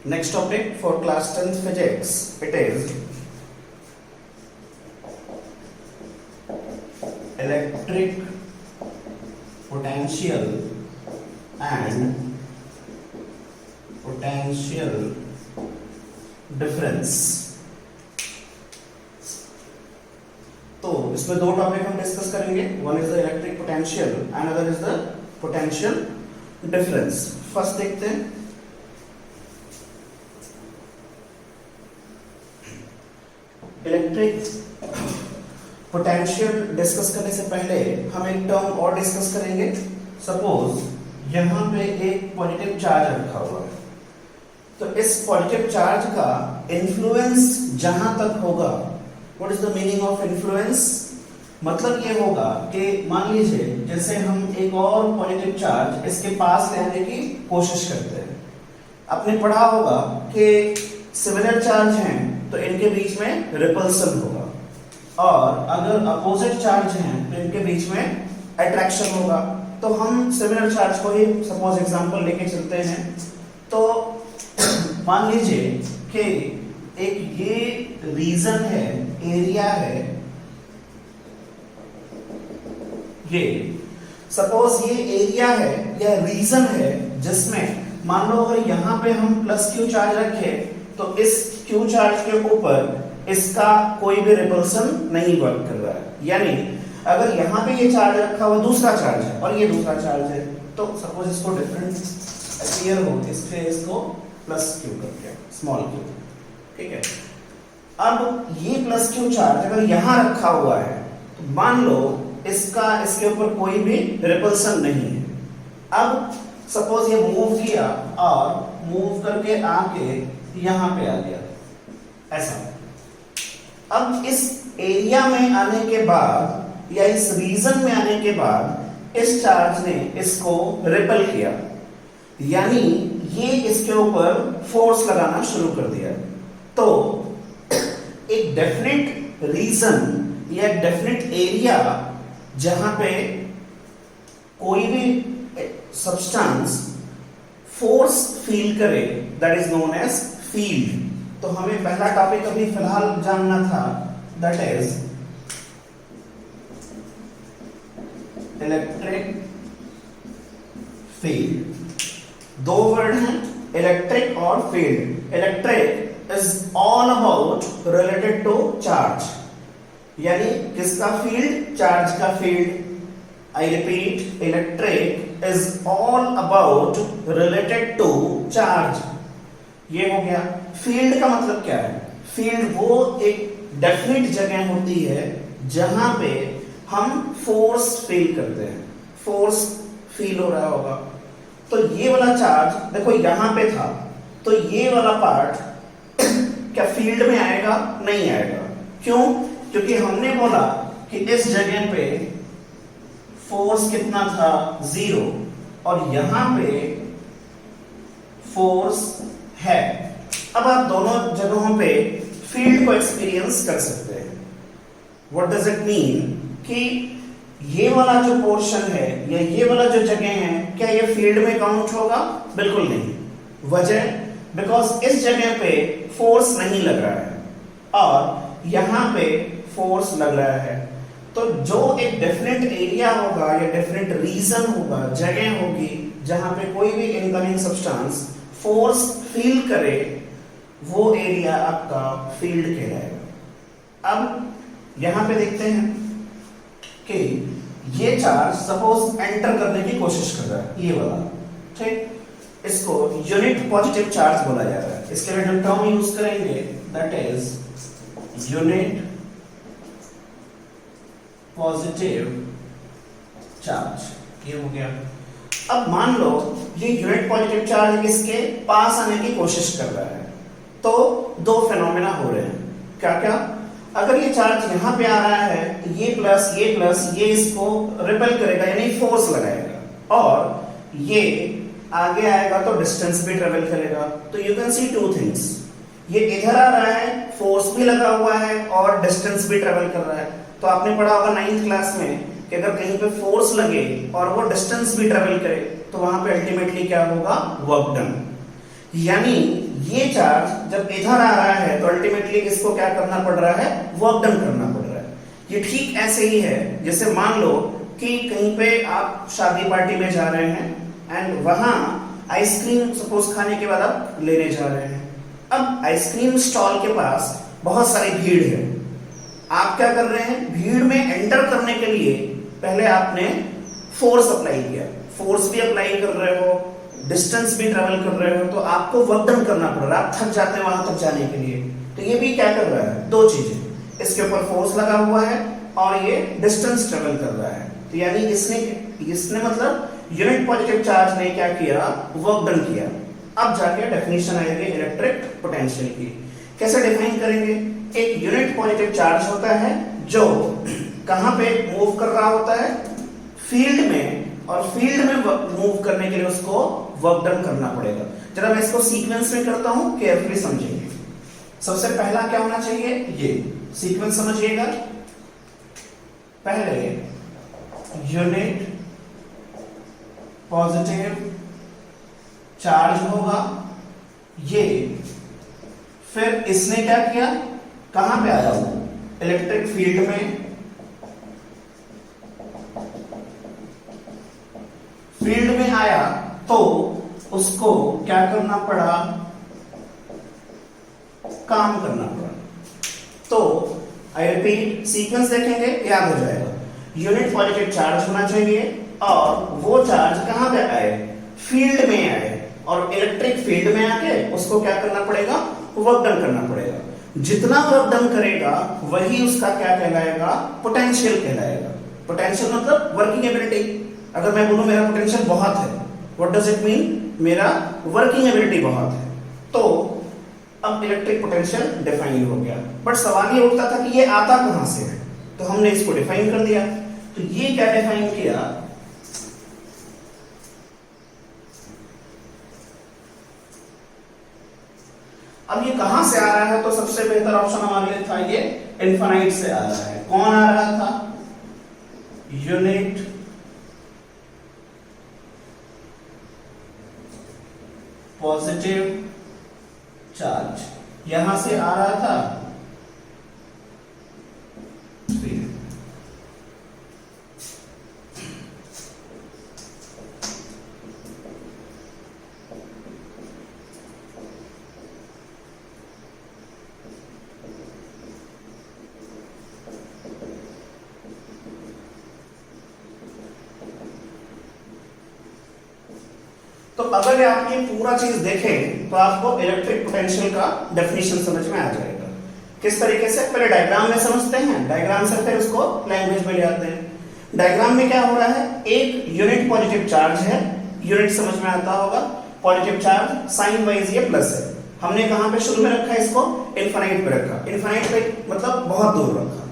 Next topic for class 10th physics, it is electric potential and potential difference। तो इसमें दो topic हम discuss करेंगे, one is the electric potential and other is the potential difference. First देखते हैं electric potential. Discuss करने से पहले हम एक टर्म और डिस्कस करेंगे। सपोज यहां पे एक पॉजिटिव चार्ज रखा हुआ है, तो इस पॉजिटिव चार्ज का इन्फ्लुएंस जहां तक होगा, what is the meaning of influence? मतलब ये होगा कि मान लीजिए जैसे हम एक और पॉजिटिव चार्ज इसके पास ले आने की कोशिश करते हैं। आपने पढ़ा होगा कि सिमिलर चार्ज हैं तो इनके बीच में रिपल्सन होगा, और अगर अपोजिट चार्ज हैं तो इनके बीच में अट्रैक्शन होगा। तो हम सिमिलर चार्ज को ही सपोज एग्जांपल लेके चलते हैं। तो मान लीजिए कि एक ये रीजन है, एरिया है, ये सपोज ये एरिया है या रीजन है जिसमें मान लो अगर यहां पे हम प्लस क्यू चार्ज रखे तो इस क्यू चार्ज के ऊपर इसका कोई भी रिपल्सन नहीं वर्क कर रहा है। यानी अगर यहां पे ये चार्ज रखा हुआ दूसरा चार्ज है और ये दूसरा चार्ज है, तो सपोज इसको डिफरेंट अपीयर हो, इसलिए इसको प्लस क्यू करके स्मॉल क्यू, ठीक है। अब ये प्लस क्यू चार्ज अगर यहां रखा हुआ है तो मान लो इसके ऊपर कोई भी रिपल्सन नहीं है। अब सपोज ये मूव किया और मूव करके आके यहां पे आ गया, ऐसा। अब इस एरिया में आने के बाद या इस रीजन में आने के बाद इस चार्ज ने इसको रिपेल किया, यानी ये इसके ऊपर फोर्स लगाना शुरू कर दिया। तो एक डेफिनेट रीजन या डेफिनेट एरिया जहां पे कोई भी सब्सटेंस फोर्स फील करे, that is known as field. तो हमें पहला टॉपिक अभी फिलहाल जानना था, दैट इज इलेक्ट्रिक फील्ड। दो वर्ड हैं, इलेक्ट्रिक और field. Electric is all about related to charge, यानी किसका फील्ड? चार्ज का field. I repeat, electric is all about related to charge. ये हो गया। फील्ड का मतलब क्या है? फील्ड वो एक डेफिनेट जगह होती है जहां पे हम फोर्स फील करते हैं। फोर्स फील हो रहा होगा। तो ये वाला चार्ज देखो यहां पे था, तो ये वाला पार्ट क्या फील्ड में आएगा? नहीं आएगा। क्यों? क्योंकि हमने बोला कि इस जगह पे फोर्स कितना था? 0, और यहां पे फोर्स है। अब आप दोनों जगहों पे फील्ड को एक्सपीरियंस कर सकते हैं। What does it mean? कि ये वाला जो पोर्शन है या ये वाला जो जगह है, क्या ये फील्ड में काउंट होगा? बिल्कुल नहीं। वजह? बिकॉज इस जगह पे फोर्स नहीं लग रहा है और यहां पे फोर्स लग रहा है। तो जो एक डेफिनेट एरिया होगा या डेफिनेट रीजन होगा, जगह होगी जहां पे कोई भी इनकमिंग सब्सटेंस फोर्स फील करे, वो एरिया आपका फील्ड कहलाएगा। अब यहां पे देखते हैं कि ये चार्ज सपोज एंटर करने की कोशिश कर रहा है, ये वाला, ठीक। इसको यूनिट पॉजिटिव चार्ज बोला जा रहा है। इसके लिए जो टर्म यूज करेंगे that is unit positive charge. ये हो गया। अब मान लो ये यूनिट पॉजिटिव चार्ज इसके पास आने की कोशिश कर रहा है, तो दो फेनोमेना हो रहे हैं। क्या क्या? अगर ये चार्ज यहां पे आ रहा है, ये प्लस ये इसको रिपेल करेगा, यानी फोर्स लगाएगा, और ये आगे आएगा तो डिस्टेंस भी ट्रेवल करेगा। तो you can C two things, ये इधर आ रहा है, फोर्स भी लगा हुआ है और डिस्टेंस भी ट्रेवल कर रहा है। तो आपने पढ़ा होगा 9th क्लास में कि अगर कहीं पे फोर्स लगे और वो डिस्टेंस भी ट्रेवल करे तो वहां पे अल्टीमेटली क्या होगा? Work done. यानी ये चार्ज जब इधर आ रहा है तो अल्टीमेटली इसको क्या करना पड़ रहा है, वर्क डन करना पड़ रहा है। ये ठीक ऐसे ही है जैसे मान लो कि कहीं पे आप शादी पार्टी में जा रहे हैं एंड वहां आइसक्रीम सपोज खाने के बाद आप लेने जा रहे हैं। अब आइसक्रीम स्टॉल के पास बहुत सारी भीड़ है, आप क्या कर रहे हैं, भीड़ में एंटर करने के लिए पहले आपने फोर्स अप्लाई किया, फोर्स भी अप्लाई कर रहे हो, डिस्टेंस भी ट्रेवल कर रहे हो, तो आपको वर्क डन करना पड़ रहा है, आप थक जाते हैं वहां तक जाने के लिए। तो ये भी क्या कर रहा है, दो चीजें, इसके ऊपर फोर्स लगा हुआ है और ये डिस्टेंस ट्रेवल कर रहा है। तो यानी इसने मतलब यूनिट पॉजिटिव चार्ज ने क्या किया, वर्क डन किया। अब जाके डेफिनेशन आएगी इलेक्ट्रिक पोटेंशियल की। कैसे डिफाइन करेंगे, एक यूनिट पॉजिटिव चार्ज होता है जो कहां पे मूव कर रहा होता है, फील्ड में, और फील्ड में मूव करने के लिए उसको वर्क डन करना पड़ेगा। जरा मैं इसको सीक्वेंस में करता हूं, केयरफुली समझेंगे। सबसे पहला क्या होना चाहिए, ये सीक्वेंस समझिएगा। पहले यूनिट पॉजिटिव चार्ज होगा, ये फिर इसने क्या किया, कहां पे आया वो, इलेक्ट्रिक फील्ड में, फील्ड में आया तो उसको क्या करना पड़ा, काम करना पड़ा। तो आई रिपीट, सीक्वेंस देखेंगे याद हो जाएगा। यूनिट पॉजिटिव चार्ज होना चाहिए और वो चार्ज कहां पे आए, फील्ड में आए, और इलेक्ट्रिक फील्ड में आके उसको क्या करना पड़ेगा, वर्क डन करना पड़ेगा। जितना वर्क डन करेगा वही उसका क्या कहलाएगा, पोटेंशियल कहलाएगा। पोटेंशियल मतलब वर्किंग एबिलिटी। अगर मैं बोलूं मेरा पोटेंशियल बहुत है, व्हाट डज इट मीन, मेरा वर्किंग एबिलिटी बहुत है, तो अब इलेक्ट्रिक पोटेंशियल डिफाइन हो गया। बट सवाल ये उठता था कि ये आता कहां से है, तो हमने इसको डिफाइन कर दिया। तो ये क्या डिफाइन किया, अब ये कहां से आ रहा है, तो सबसे बेहतर ऑप्शन हमारे लिए था ये इनफाइनाइट से आ रहा है। कौन आ रहा था, यूनिट पॉजिटिव चार्ज, यहां से आ रहा था तो अगर आप ये पूरा चीज देखें तो आपको इलेक्ट्रिक पोटेंशियल का डेफिनेशन समझ में आ जाएगा। किस तरीके से, पहले डायग्राम में समझते हैं, डायग्राम से फिर उसको लैंग्वेज में ले आते हैं। डायग्राम में क्या हो रहा है, एक यूनिट पॉजिटिव चार्ज है, यूनिट समझ में आता होगा, पॉजिटिव चार्ज साइन वाइज ये प्लस है। हमने कहां पे शुरू में रखा है इसको, इनफाइनाइट पे रखा, इनफाइनाइट पे मतलब बहुत दूर रखा,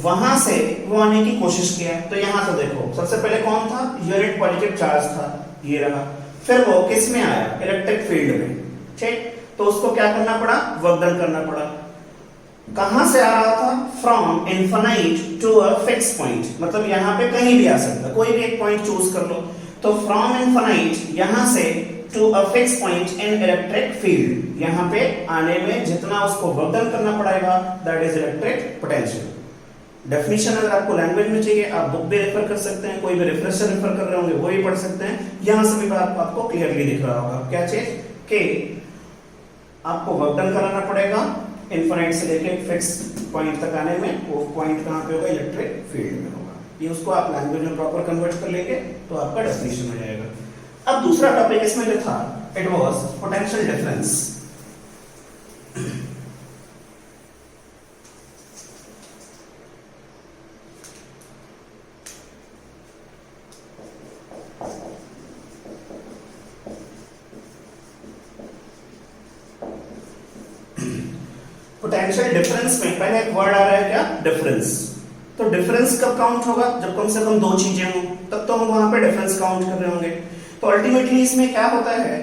वहां से वो आने की कोशिश किया। तो यहां से देखो, सबसे पहले कौन था, यूनिट पॉजिटिव चार्ज था, ये रहा, फिर वो किस में आया, इलेक्ट्रिक फील्ड में, ठीक। तो उसको क्या करना पड़ा, वर्क डन करना पड़ा। कहां से आ रहा था, from infinite to a fix point, मतलब यहां पे कहीं भी आ सकता, कोई भी एक पॉइंट चूज कर लो। तो फ्रॉम इनफाइनाइट यहां से to a fix point in electric field, यहां पे आने में जितना उसको वर्क डन करना पड़ेगा, that is electric potential. Definition अगर आपको लैंग्वेज में चाहिए आप बुक भी रेफर कर सकते हैं, कोई भी रेफरेंस से रेफर कर रहे होंगे वो भी पढ़ सकते हैं। यहां से भी बात आपको क्लियरली दिख रहा होगा, क्या चीज कि आपको वर्क डन कराना पड़ेगा इनफाइनाइट से लेके फिक्स पॉइंट तक आने में, वो पॉइंट कहां पे होगा, इलेक्ट्रिक फील्ड में होगा। ये उसको आप लैंग्वेज में प्रॉपर कन्वर्ट कर लेंगे तो आपका डेफिनेशन हो जाएगा। अब दूसरा टॉपिक इसमें जो था, it was potential difference. Potential difference में पहले एक वर्ड आ रहा है क्या, डिफरेंस। तो डिफरेंस कब काउंट होगा, जब कम से कम दो चीजें हों, तब तो हम वहां पे डिफरेंस काउंट कर रहे होंगे। तो अल्टीमेटली इसमें क्या होता है,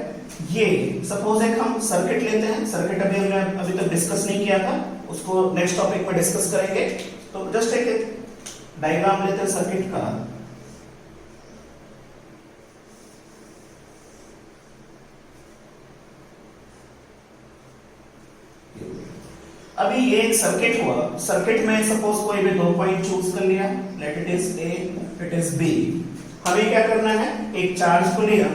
ये सपोज एक हम सर्किट लेते हैं, सर्किट हमने अभी तक डिस्कस नहीं किया था, उसको नेक्स्ट टॉपिक में डिस्कस करेंगे। तो जस्ट एक डायग्राम लेते हैं सर्किट का। अभी ये एक सर्किट हुआ, सर्किट में सपोज कोई भी 2 पॉइंट चूज कर लिया, let it is A, it is B. हमें क्या करना है, एक चार्ज को लिया,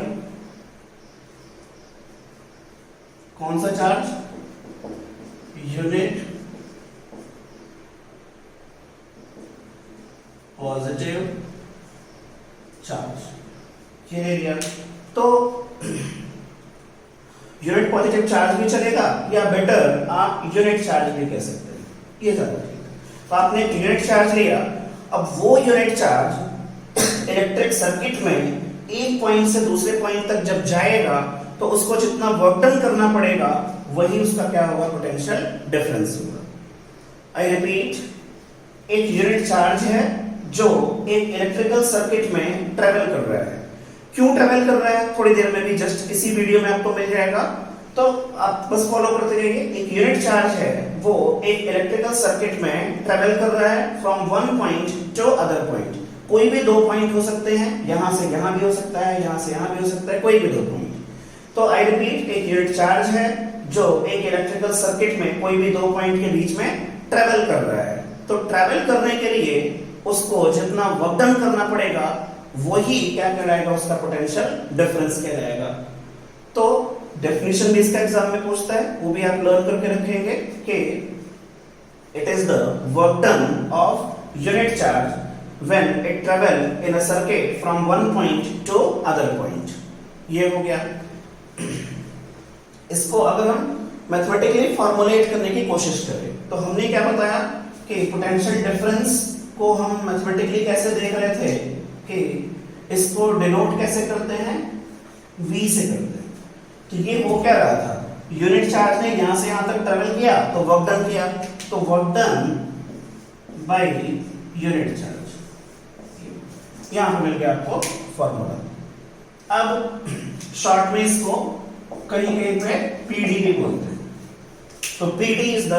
कौन सा चार्ज, यूनिट पॉजिटिव चार्ज, ये ले लिया। तो यूनिट पॉजिटिव चार्ज भी चलेगा, या बेटर आप यूनिट चार्ज भी कह सकते हैं, ये ज्यादा ठीक है। तो आपने यूनिट चार्ज लिया, अब वो यूनिट चार्ज इलेक्ट्रिक सर्किट में एक पॉइंट से दूसरे पॉइंट तक जब जाएगा तो उसको जितना वर्क डन करना पड़ेगा वही उसका क्या होगा, पोटेंशियल डिफरेंस होगा। आई रिपीट, एक यूनिट चार्ज है जो एक इलेक्ट्रिकल सर्किट में ट्रेवल कर रहा है। क्यों ट्रेवल कर रहा है, थोड़ी देर में भी जस्ट इसी वीडियो में आपको मिल जाएगा, तो आप बस फॉलो करते रहिए। एक यूनिट चार्ज है वो एक इलेक्ट्रिकल सर्किट में ट्रेवल कर रहा है from one point two other point. कोई भी 2 पॉइंट हो सकते हैं, यहां से यहां भी हो सकता है, यहां से यहां भी हो सकता है, कोई भी 2 पॉइंट। तो आई रिपीट, एक यूनिट चार्ज है जो एक इलेक्ट्रिकल सर्किट में कोई भी 2 पॉइंट के बीच में ट्रेवल कर रहा है। तो ट्रेवल करने के लिए उसको जितना वर्क डन करना पड़ेगा वही क्या कहलाएगा, उसका पोटेंशियल डिफरेंस कहलाएगा। तो डेफिनेशन भी इसका एग्जाम में पूछता है, वो भी आप लर्न करके रखेंगे कि it is the work done of unit charge when it travel in a circuit from one point two other point. ये हो गया। इसको अगर हम मैथमेटिकली फॉर्मुलेट करने की कोशिश करें तो हमने क्या बताया कि पोटेंशियल डिफरेंस को हम मैथमेटिकली कैसे देख रहे थे कि इसको डिनोट कैसे करते हैं, V से करते हैं। तो ये हो क्या रहा था, यूनिट चार्ज ने यहां से यहां तक ट्रेवल किया तो वर्क डन किया, तो work done by unit charge, यहां पर मिल गया आपको फॉर्मूला। अब शॉर्ट में इसको कहीं कहीं पे PD भी बोलते हैं। तो PD is the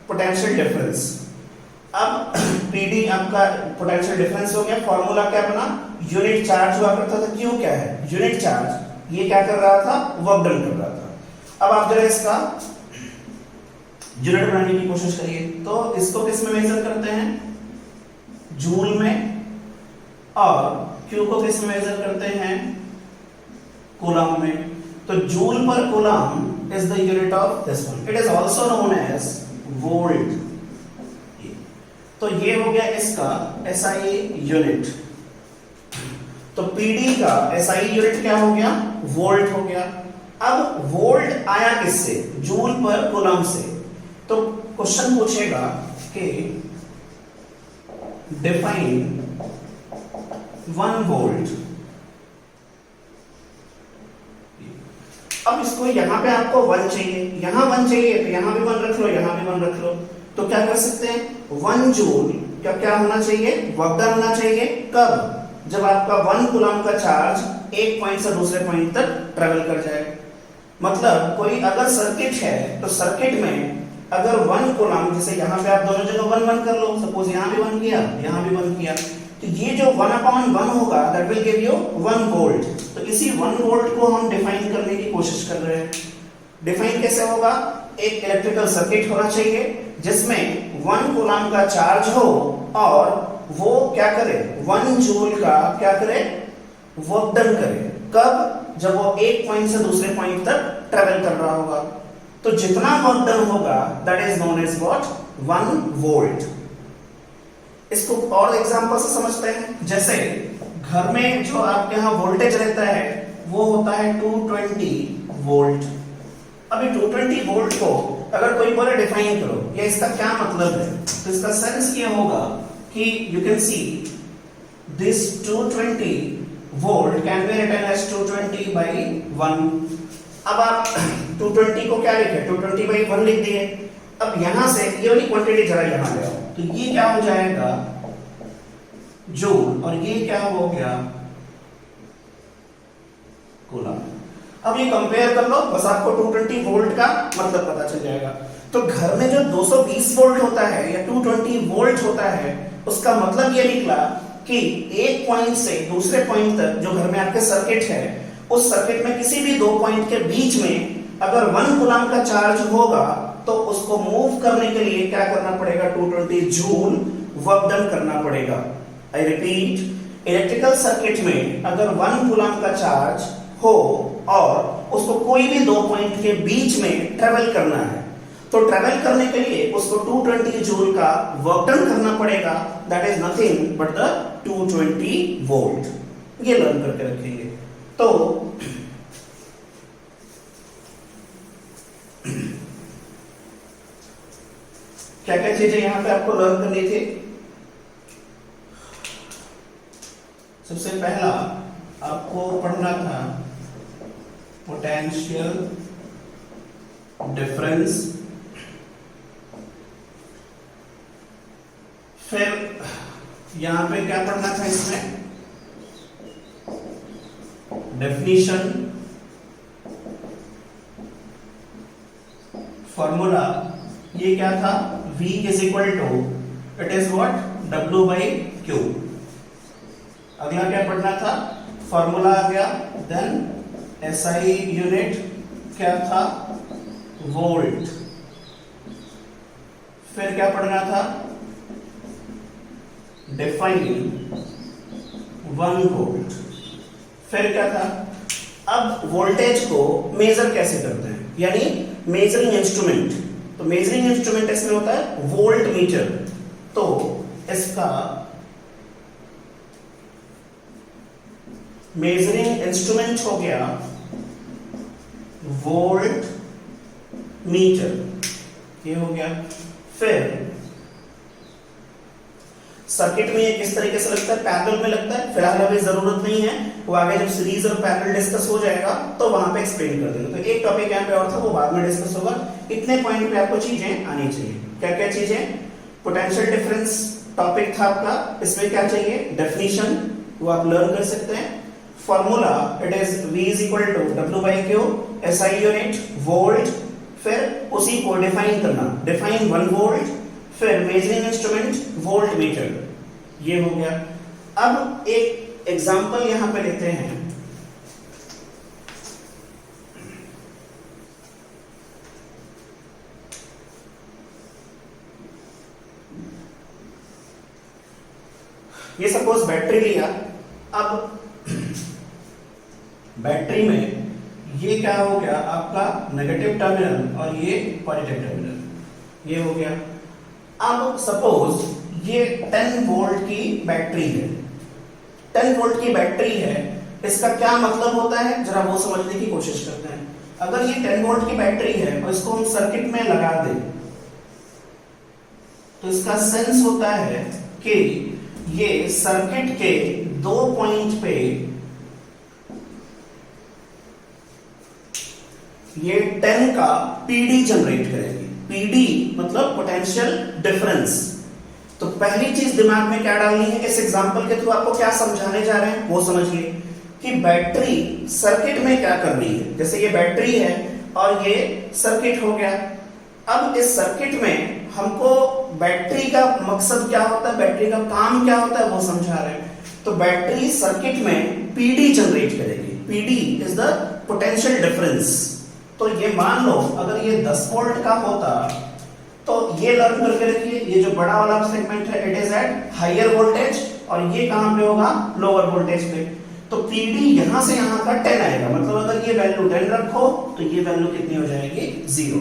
potential difference. अब PD आपका पोटेंशियल डिफरेंस हो गया, फॉर्मूला क्या बना, यूनिट चार्ज हुआ करता था, क्यों क्या है, यूनिट चार्ज ये क्या कर रहा था, वर्क डन कर रहा था। अब आप जरा इसका यूनिट बनाने की कोशिश करिए, तो इसको किस में मेजर करते हैं, जूल में, और Q को किस में मेजर करते हैं, कूलम में। तो joule per coulomb is the unit of this one, it is also known as volt. तो ये हो गया इसका SI यूनिट। तो PD का SI यूनिट क्या हो गया, वोल्ट हो गया। अब वोल्ट आया किससे, जूल पर कूलम से। तो क्वेश्चन पूछेगा कि डिफाइन 1 वोल्ट। अब इसको यहां पे आपको 1 चाहिए, यहां 1 चाहिए, तो यहां भी 1 रख लो, यहां भी 1 रख लो। तो क्या कर सकते हैं, 1 जूल क्या क्या होना चाहिए, वर्क डन होना चाहिए। कब, जब आपका 1 कूलम का चार्ज एक पॉइंट से दूसरे पॉइंट तक ट्रेवल कर जाए। मतलब कोई अगर सर्किट है तो सर्किट में अगर 1 कूलम, जैसे यहाँ पे आप दोनों जगह 1 1 कर लो, सपोज यहाँ भी 1 किया, यहाँ भी 1 किया, तो ये जो 1/1 होगा that will give you 1 volt. तो इसी 1 वोल्ट को हम डिफाइन करने की कोशिश कर रहे हैं। डिफाइन कैसे होगा, एक इलेक्ट्रिकल सर्किट होना चाहिए जिसमें 1 कूलम का चार्ज हो और वो क्या करे, 1 जूल का क्या करे, वर्क डन करे। कब, जब वो एक पॉइंट से दूसरे पॉइंट तक ट्रेवल कर रहा होगा। तो जितना वर्क डन होगा that is known as what, 1 volt. इसको और एग्जांपल से समझते हैं। जैसे घर में जो आपके यहाँ वोल्टेज रहता है वो होता है 220 वोल्ट। अभी 220 वोल्ट को अगर कोई बोले डिफाइन करो या इसका क्या मतलब है, तो इसका सेंस ये होगा कि you can see this 220 volt can be written as 220 by 1। अब आप 220 को क्या लिखे, 220 by 1 लिख दिए। अब यहां से ये वाली क्वांटिटी जरा यहां ले आओ, तो ये क्या हो जाएगा जूल, और ये क्या हो गया कूलम। अब ये कंपेयर कर लो, बस आपको 220 वोल्ट का मतलब पता चल जाएगा। तो घर में जो 220 वोल्ट होता है या 220 वोल्ट होता है, उसका मतलब ये निकला कि एक पॉइंट से दूसरे पॉइंट तक जो घर में आपके सर्किट है, उस सर्किट में किसी भी 2 पॉइंट के बीच में अगर 1 कूलम का चार्ज होगा तो उसको मूव करने के लिए क्या करना पड़ेगा, 220 जूल वर्क डन करना पड़ेगा। आई रिपीट, इलेक्ट्रिकल सर्किट में अगर 1 कूलम का चार्ज हो और उसको कोई भी 2 पॉइंट के बीच में ट्रेवल करना है, तो ट्रेवल करने के लिए उसको 220 जूल का वर्क डन करना पड़ेगा। That is nothing but the 220 volt. ये लर्न करके रखेंगे। तो क्या क्या चीजें यहां पे आपको लर्न करनी थी। सबसे पहला आपको पढ़ना था पोटेंशियल डिफरेंस, फिर यहां पे क्या पढ़ना था, इसमें डेफिनेशन, फॉर्मूला, ये क्या था, V is equal to it is what, W by Q। अगला क्या पढ़ना था, फॉर्मूला आ गया, देन SI यूनिट क्या था, वोल्ट। फिर क्या पढ़ना था, डिफाइन 1 वोल्ट। फिर क्या था, अब वोल्टेज को मेजर कैसे करते हैं, यानी मेजरिंग इंस्ट्रूमेंट। तो मेजरिंग इंस्ट्रूमेंट इसमें होता है वोल्ट मीटर। तो इसका मेजरिंग इंस्ट्रूमेंट हो गया वोल्ट मीटर, ये हो गया। फिर सर्किट में ये किस तरीके से लगता है, पैरेलल में लगता है। फिलहाल अभी जरूरत नहीं है, वो आगे जब सीरीज और पैरेलल डिस्कस हो जाएगा तो वहां पे एक्सप्लेन कर देंगे। तो एक टॉपिक यहाँ पे और था, वो बाद में डिस्कस होगा। इतने पॉइंट पे आपको चीजें आनी चाहिए। क्या क्या चीजें, पोटेंशियल डिफरेंस टॉपिक था आपका, इसमें क्या चाहिए, डेफिनेशन, वो आप लर्न कर सकते हैं। Formula, it is V is equal to W by Q, SI unit, volt. फिर उसी को डिफाइन करना, डिफाइन 1 वोल्ट। फिर मेजरिंग इंस्ट्रूमेंट वोल्ट मीटर, ये हो गया। अब एक एग्जांपल यहां पे लेते हैं। ये सपोज बैटरी लिया। अब बैटरी में ये क्या हो गया, आपका नेगेटिव टर्मिनल और ये पॉजिटिव टर्मिनल, ये हो गया। अब सपोज ये 10 वोल्ट की बैटरी है, 10 वोल्ट की बैटरी है। इसका क्या मतलब होता है, जरा वो समझने की कोशिश करते हैं। अगर ये 10 वोल्ट की बैटरी है और इसको हम सर्किट में लगा दें, तो इसका सेंस होता है कि ये सर्किट के 2 पॉइंट पे ये 10 का पीडी जनरेट करेगी। पीडी मतलब पोटेंशियल डिफरेंस। तो पहली चीज दिमाग में क्या डालनी है, इस एग्जांपल के थ्रू आपको क्या समझाने जा रहे हैं वो समझिए कि बैटरी सर्किट में क्या कर रही है। जैसे ये बैटरी है और ये सर्किट हो गया। अब इस सर्किट में हमको बैटरी का मकसद क्या होता है, बैटरी का काम क्या होता है वो समझा रहे हैं। तो बैटरी सर्किट में पीडी जनरेट करेगी। PD is the potential difference. तो ये मान लो अगर ये 10 वोल्ट का होता, तो ये लर्न करके रखिए, ये जो बड़ा वाला सेगमेंट है it is at higher voltage और ये कहां पे होगा, लोअर वोल्टेज पे। तो पीडी यहां से यहां का 10 आएगा, मतलब अगर ये वैल्यू 10 रखो तो ये वैल्यू कितनी हो जाएगी, 0।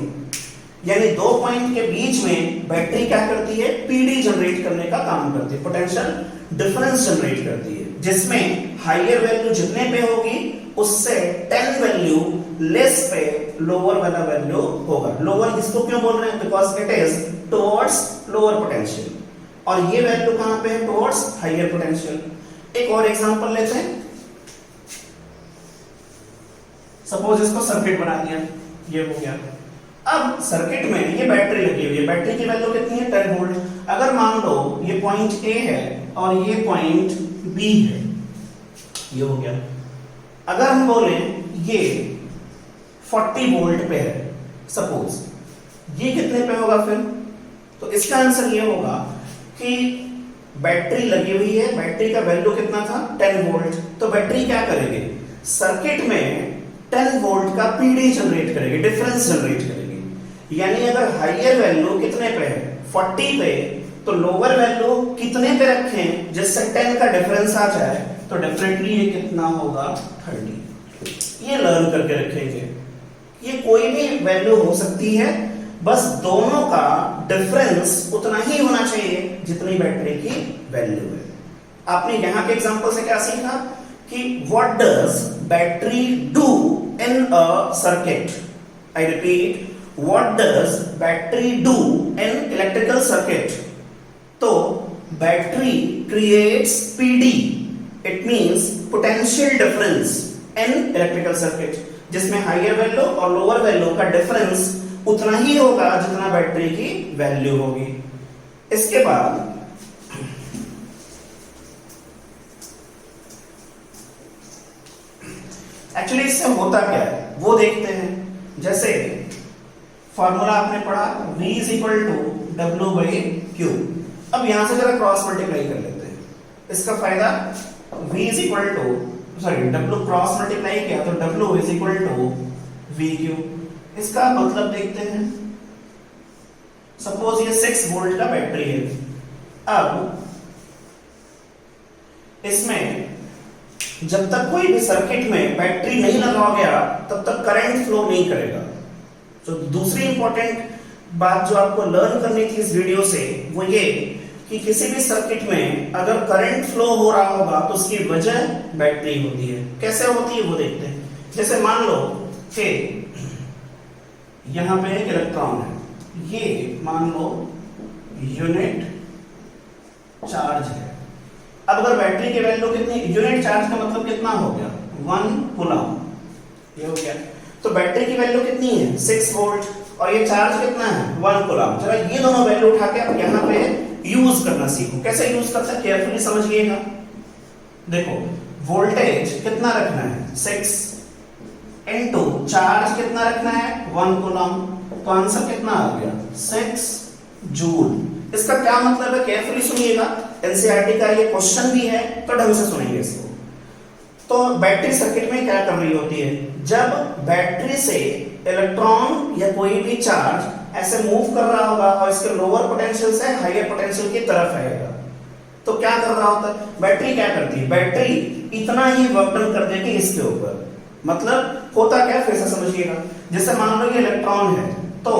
यानी 2 पॉइंट के बीच में बैटरी क्या करती है, पीडी जनरेट करने का काम करती है, पोटेंशियल डिफरेंस जनरेट करती है, जिसमें हायर वैल्यू जितने पे होगी उससे 10 वैल्यू लेस पे लोअर वाला वैल्यू होगा। लोअर इसको क्यों बोल रहे हैं, because it is towards lower potential और ये वैल्यू कहां पे है, टुवर्ड्स हायर पोटेंशियल। एक और एग्जांपल लेते हैं। सपोज इसको सर्किट बना दिया, ये हो गया। अब सर्किट में ये बैटरी लगी हुई है, बैटरी की वैल्यू कितनी है, 10 वोल्ट। अगर मान लो ये पॉइंट ए है और ये पॉइंट बी है, ये हो गया। अगर हम बोले ये 40 वोल्ट पे है सपोज, ये कितने पे होगा फिर, तो इसका आंसर ये होगा कि बैटरी लगी हुई है, बैटरी का वैल्यू कितना था, 10 वोल्ट। तो बैटरी क्या करेगी, सर्किट में 10 वोल्ट का पीडी जनरेट करेगी, डिफरेंस जनरेट करेगी। यानी अगर हायर वैल्यू कितने पे है 40 पे, तो लोअर वैल्यू कितने पे रखें जिससे 10 का डिफरेंस आ जाए, तो डेफिनेटली ये कितना होगा 30। ये लर्न करके रखेंगे। ये कोई भी वैल्यू हो सकती है, बस दोनों का डिफरेंस उतना ही होना चाहिए जितनी बैटरी की वैल्यू है। आपने यहां के एग्जांपल से क्या सीखा कि what does battery do in a circuit. I repeat, what does battery do in electrical circuit. तो battery creates PD, it means potential difference in electrical circuit, जिसमें हायर वैल्यू और लोअर वैल्यू का difference उतना ही होगा जितना battery की value होगी। इसके बाद एक्चुअली इससे होता क्या है वो देखते हैं। जैसे फॉर्मूला आपने पढ़ा V is equal to W by Q। अब यहां से जरा क्रॉस मल्टीप्लाई कर लेते हैं। इसका फायदा V is equal to W cross multiply किया तो W is equal to VQ। इसका मतलब देखते हैं। सपोज ये 6 वोल्ट का बैटरी है। अब इसमें जब तक कोई भी सर्किट में बैटरी नहीं लगाया गया तब तक करंट फ्लो नहीं करेगा। तो दूसरी इंपॉर्टेंट बात जो आपको लर्न करनी थी इस वीडियो से वो ये कि किसी भी सर्किट में अगर करंट फ्लो हो रहा होगा तो उसकी वजह बैटरी होती है। कैसे होती है वो देखते हैं। जैसे मान लो कि यहां पे एक इलेक्ट्रॉन है, ये मान लो यूनिट चार्ज है। अब अगर बैटरी की वैल्यू कितनी, यूनिट चार्ज का मतलब कितना हो गया 1 कूलम, ये हो गया। तो बैटरी की वैल्यू कितनी है 6 वोल्ट और ये चार्ज कितना है 1 कूलम। जरा ये दोनों वैल्यू उठा के आप यहां पे यूज करना सीखो। कैसे यूज करते हैं केयरफुली समझिएगा। देखो वोल्टेज कितना रखना है 6 इनटू चार्ज कितना रखना है 1 कूलम, तो आंसर कितना आ गया 6 जूल। इसका क्या मतलब है केयरफुली सुनिएगा। एनसीईआरटी का ये क्वेश्चन भी है तो ढंग से सुनेंगे इसको। तो बैटरी सर्किट में क्या कर रही होती है, जब बैटरी से इलेक्ट्रॉन या कोई भी चार्ज ऐसे मूव कर रहा होगा और इसके लोअर पोटेंशियल से हायर पोटेंशियल की तरफ आएगा, तो क्या कर रहा होता है बैटरी, क्या करती है बैटरी इतना ही वर्क डन कर देगी इसके ऊपर। मतलब होता क्या फिर से समझिएगा। जैसे मान लो ये इलेक्ट्रॉन है, तो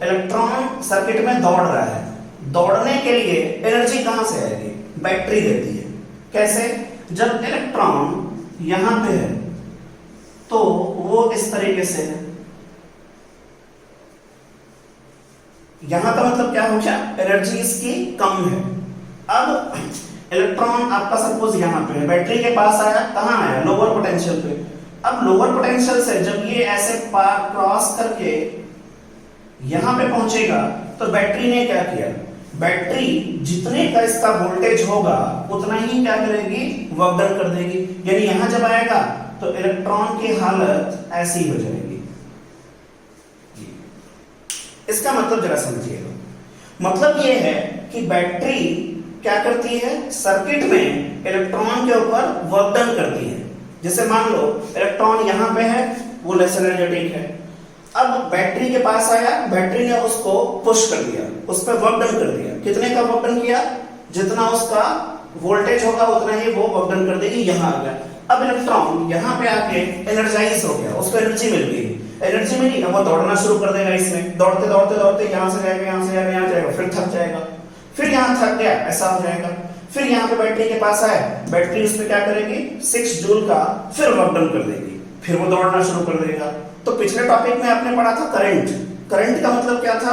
इलेक्ट्रॉन सर्किट में दौड़ रहा है, दौड़ने के लिए एनर्जी कहां से आएगी, बैटरी देती है। कैसे, जब इलेक्ट्रॉन यहां पे है तो वो इस तरीके से है, यहां का मतलब क्या हो गया एनर्जी इसकी कम है। अब इलेक्ट्रॉन आपका सपोज यहां पे है, बैटरी के पास आया, कहां आया लोअर पोटेंशियल पे। अब लोअर पोटेंशियल से जब ये ऐसे पार क्रॉस करके यहां पे पहुंचेगा तो बैटरी ने क्या किया, बैटरी जितने का इसका वोल्टेज होगा उतना ही क्या करेगी वर्क डन कर देगी। यानी यहां जब आएगा तो इलेक्ट्रॉन की हालत ऐसी हो जाएगी। इसका मतलब जरा समझिएगा। मतलब यह है कि बैटरी क्या करती है सर्किट में इलेक्ट्रॉन के ऊपर वर्क डन करती है। जैसे मान लो इलेक्ट्रॉन यहां पे है, वो लेस एनर्जेटिक है। अब बैटरी के पास आया, बैटरी ने उसको पुश कर दिया, उस पर वर्क डन कर दिया। कितने का वर्क डन किया, जितना उसका वोल्टेज होगा उतना ही वो वर्क डन कर देगी। यहां आ गया, अब इलेक्ट्रॉन यहां पे आके एनर्जाइज हो गया, उसको एनर्जी मिल गई। एनर्जी मिली, अब वो दौड़ना शुरू कर देगा इसमें, दौड़ते दौड़ते दौड़ते यहां से जाएगा, यहां से जाएगा, यहां जाएगा, फिर थक जाएगा, फिर यहां थक गया, ऐसा हो जाएगा। फिर यहां पे बैटरी के पास आए, बैटरी उस पर क्या करेगी 6 जूल का फिर वर्क डन कर देगी, फिर वो दौड़ना शुरू कर देगा। तो पिछले टॉपिक में आपने पढ़ा था करंट। करंट का मतलब क्या था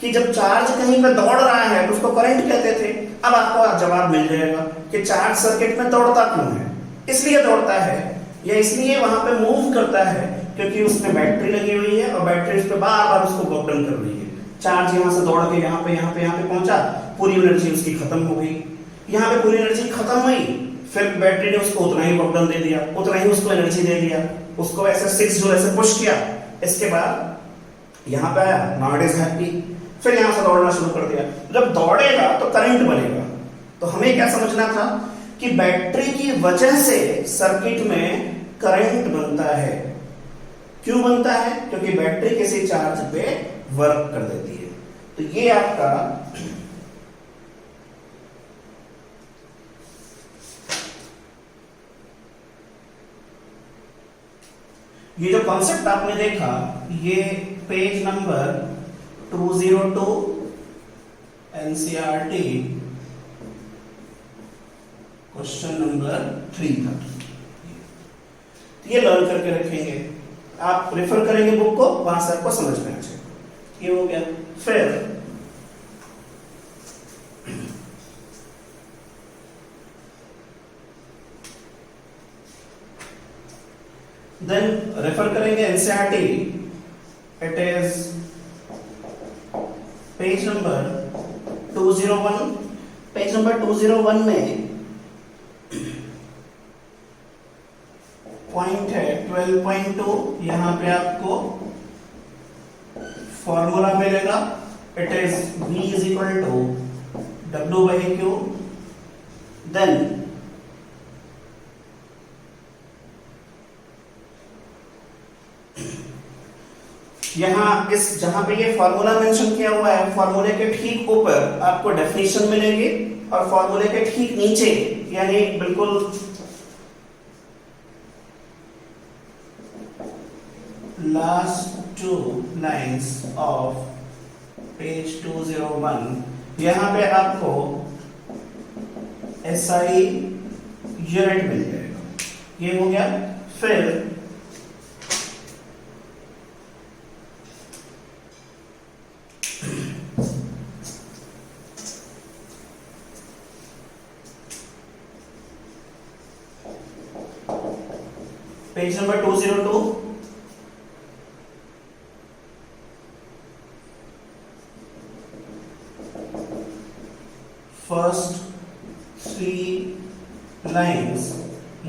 कि जब चार्ज कहीं पे दौड़ रहा है तो उसको करंट कहते थे। अब आपको जवाब मिल जाएगा कि चार्ज सर्किट में दौड़ता क्यों है, इसलिए दौड़ता है या इसलिए वहां पे मूव करता है क्योंकि उसमें बैटरी लगी हुई है और बैटरी उस पे बार बार उसको वर्क डन कर रही है। चार्ज यहां से दौड़ के यहाँ पे पहुंचा, पूरी एनर्जी उसकी खत्म हो गई। यहाँ पे पूरी एनर्जी खत्म हुई, फिर बैटरी ने उसको उतना ही वर्क डन दे दिया, उतना ही उसको एनर्जी दे दिया, उसको ऐसे 6 जूल ऐसे पुश किया। इसके बाद यहाँ पे आया, नाउ इट इज हैप्पी, फिर यहां से दौड़ना शुरू कर दिया। जब दौड़ेगा तो करंट बनेगा। तो हमें क्या समझना था कि बैटरी की वजह से सर्किट में करंट बनता है। क्यों बनता है, क्योंकि बैटरी किसी चार्ज पे वर्क कर देती है। तो ये आपका ये जो कॉन्सेप्ट आपने देखा, ये page number 202 NCERT question number 3 था। ये लर्न करके रखेंगे, आप रेफर करेंगे बुक को, वहां से आपको समझ में आ जाएगा। ये हो गया। फिर देन रेफर करेंगे NCERT, it is page number 201। Page number 201 में पॉइंट है 12.2, यहां पे आपको फॉर्मूला मिलेगा, it is V is equal to W/Q। Then यहां इस जहां पे ये फॉर्मूला मेंशन किया हुआ है, फॉर्मूले के ठीक ऊपर आपको डेफिनेशन मिलेगी, और फॉर्मूले के ठीक नीचे यानी बिल्कुल last two lines of page 201, यहां पे आपको SI यूनिट मिल जाएगा। ये हो गया। फिर पेज नंबर 202, फर्स्ट 3 लाइन्स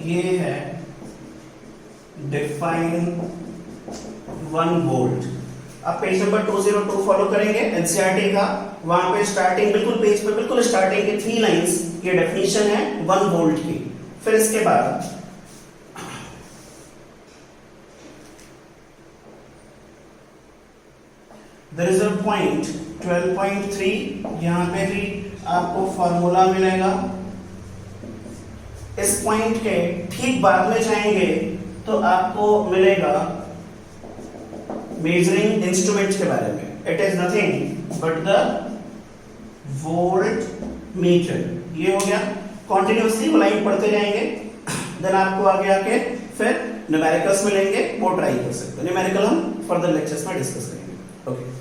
ये है डिफाइन 1 वोल्ट। अब पेज नंबर 202 फॉलो करेंगे एनसीईआरटी का, वहां पे स्टार्टिंग बिल्कुल पेज पे बिल्कुल स्टार्टिंग की 3 लाइन्स ये डेफिनेशन है 1 वोल्ट की। फिर इसके बाद देयर इज अ पॉइंट 12.3, यहां पे भी आपको फॉर्मूला मिलेगा। इस पॉइंट के ठीक बाद में जाएंगे तो आपको मिलेगा मेजरिंग इंस्ट्रूमेंट के बारे में, it is nothing but the volt meter. ये हो गया। कॉन्टिन्यूसली वो लाइन पढ़ते जाएंगे, देन आपको आगे आके फिर न्यूमेरिकल्स मिलेंगे, वो ट्राई कर सकते हैं। न्यूमेरिकल हम फर्दर लेक्चर्स में डिस्कस करेंगे। ओके।